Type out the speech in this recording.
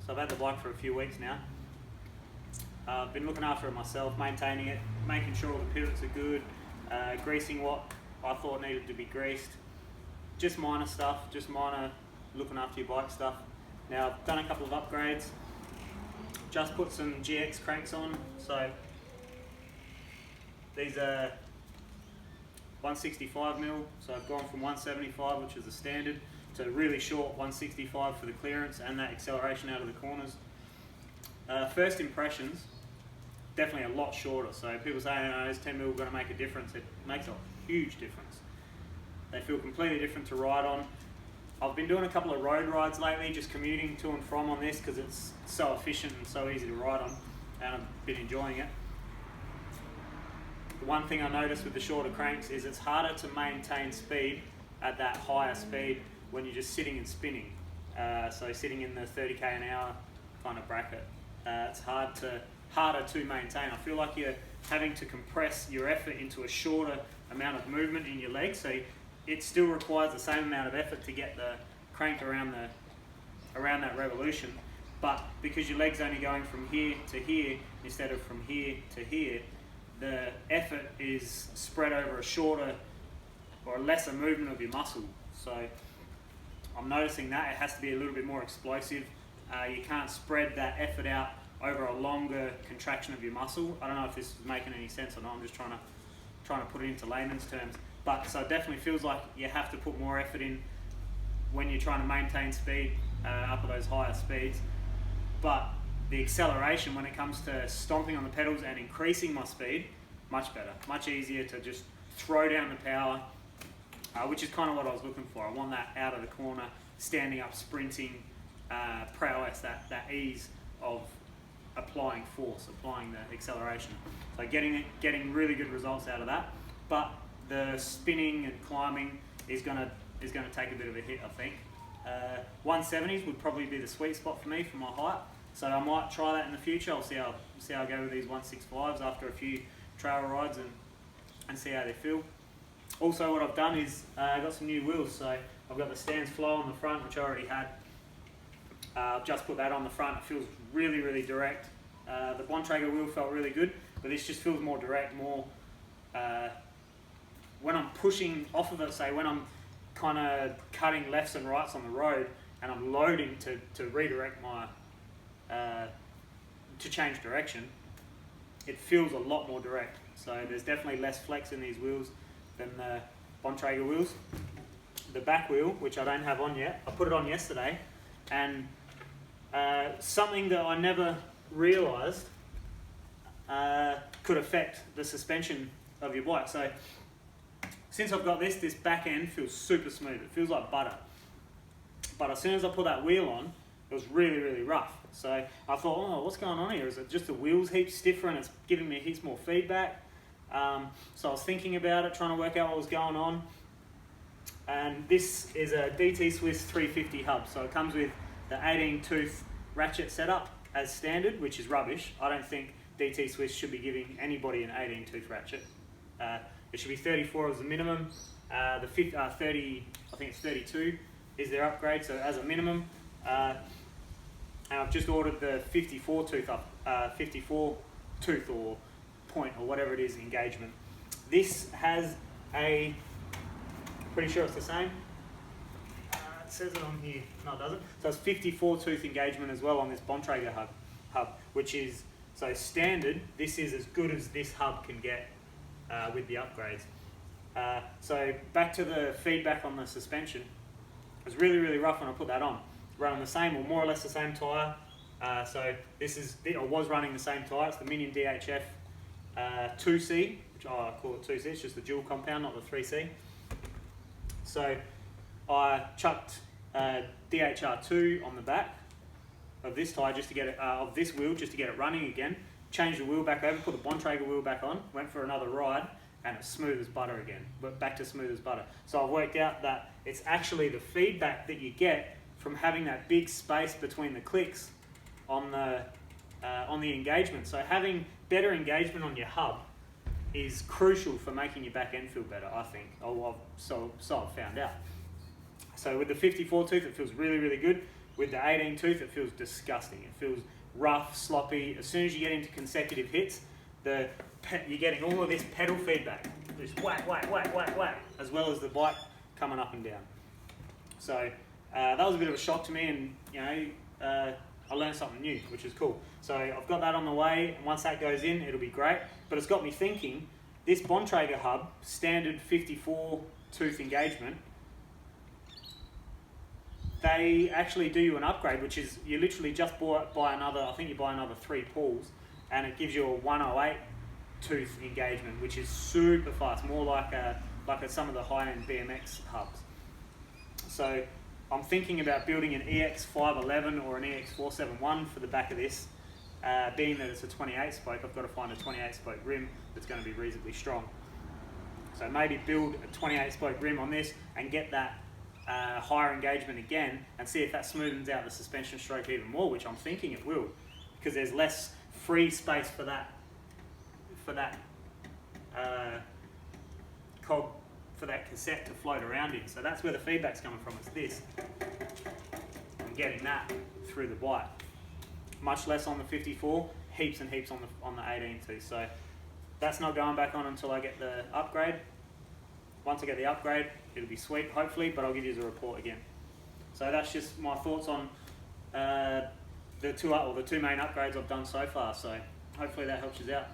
So I've had the bike for a few weeks now. I've been looking after it myself, maintaining it, making sure all the pivots are good, greasing what I thought needed to be greased. Just minor stuff, just minor looking after your bike stuff. Now I've done a couple of upgrades, just put some GX cranks on. So these are 165mm, so I've gone from 175, which is the standard, to really short 165 for the clearance and that acceleration out of the corners. First impressions, definitely a lot shorter. So people say, oh, is 10mm going to make a difference? It makes a huge difference. They feel completely different to ride on. I've been doing a couple of road rides lately, just commuting to and from on this because it's so efficient and so easy to ride on, and I've been enjoying it. The one thing I noticed with the shorter cranks is it's harder to maintain speed at that higher speed when you're just sitting and spinning. So sitting in the 30k an hour kind of bracket. It's harder to maintain. I feel like you're having to compress your effort into a shorter amount of movement in your legs, so it still requires the same amount of effort to get the crank around that revolution, but because your leg's only going from here to here instead of from here to here, the effort is spread over a shorter or a lesser movement of your muscle. So I'm noticing that it has to be a little bit more explosive. You can't spread that effort out over a longer contraction of your muscle. I don't know if this is making any sense or not. I'm just trying to put it into layman's terms. But so it definitely feels like you have to put more effort in when you're trying to maintain speed up at those higher speeds. But the acceleration when it comes to stomping on the pedals and increasing my speed, much better, much easier to just throw down the power, which is kind of what I was looking for. I want that out of the corner, standing up, sprinting, prowess, that ease of applying force, applying the acceleration. So getting really good results out of that. But the spinning and climbing is gonna take a bit of a hit, I think. 170s would probably be the sweet spot for me for my height. So I might try that in the future. I'll see how I go with these 165s after a few trail rides and see how they feel. Also, what I've done is I got some new wheels. So I've got the Stance Flow on the front, which I already had. I've just put that on the front. It feels really, really direct. The Bontrager wheel felt really good, but this just feels more direct, more when I'm pushing off of it, say when I'm kind of cutting lefts and rights on the road and I'm loading to redirect my, to change direction, it feels a lot more direct. So there's definitely less flex in these wheels than the Bontrager wheels. The back wheel, which I don't have on yet, I put it on yesterday, and something that I never realised could affect the suspension of your bike. So since I've got this back end feels super smooth. It feels like butter. But as soon as I put that wheel on, it was really, really rough. So I thought, oh, what's going on here? Is it just the wheel's heaps stiffer and it's giving me heaps more feedback? So I was thinking about it, trying to work out what was going on. And this is a DT Swiss 350 hub. So it comes with the 18 tooth ratchet setup as standard, which is rubbish. I don't think DT Swiss should be giving anybody an 18 tooth ratchet. It should be 34 as a minimum. The 30, I think it's 32 is their upgrade, so as a minimum. And I've just ordered the 54 tooth or point or whatever it is engagement. This has a, pretty sure it's the same. It says it on here. No, it doesn't. So it's 54 tooth engagement as well on this Bontrager hub, which is, so standard, this is as good as this hub can get with the upgrades. So back to the feedback on the suspension. It was really, really rough when I put that on. Running the same, or more or less the same tyre. So I was running the same tyre. It's the Minion DHF 2C, which I call it 2C. It's just the dual compound, not the 3C. So I chucked DHR2 on the back of this tyre just to get it, of this wheel just to get it running again. Changed the wheel back over, put the Bontrager wheel back on, went for another ride, and it's smooth as butter again. But back to smooth as butter. So I've worked out that it's actually the feedback that you get from having that big space between the clicks on the engagement. So having better engagement on your hub is crucial for making your back end feel better, I think. So I've found out. So with the 54 tooth, it feels really, really good. With the 18 tooth, it feels disgusting. It feels rough, sloppy. As soon as you get into consecutive hits, you're getting all of this pedal feedback. Just whack, whack, whack, whack, whack, as well as the bike coming up and down. So that was a bit of a shock to me, and I learned something new, which is cool. So I've got that on the way, and once that goes in, it'll be great. But it's got me thinking, this Bontrager hub, standard 54 tooth engagement, they actually do you an upgrade, which is you literally just buy another, I think you buy another 3 pulls, and it gives you a 108 tooth engagement, which is super fast, more like some of the high-end BMX hubs. So I'm thinking about building an EX511 or an EX471 for the back of this. Being that it's a 28 spoke, I've got to find a 28 spoke rim that's going to be reasonably strong. So maybe build a 28 spoke rim on this and get that higher engagement again, and see if that smoothens out the suspension stroke even more, which I'm thinking it will, because there's less free space for that cog, for that cassette to float around in. So that's where the feedback's coming from. It's this. I'm getting that through the bike. Much less on the 54, heaps and heaps on the 18 tooth. So that's not going back on until I get the upgrade. Once I get the upgrade, it'll be sweet, hopefully, but I'll give you a report again. So that's just my thoughts on the two main upgrades I've done so far. So hopefully that helps you out.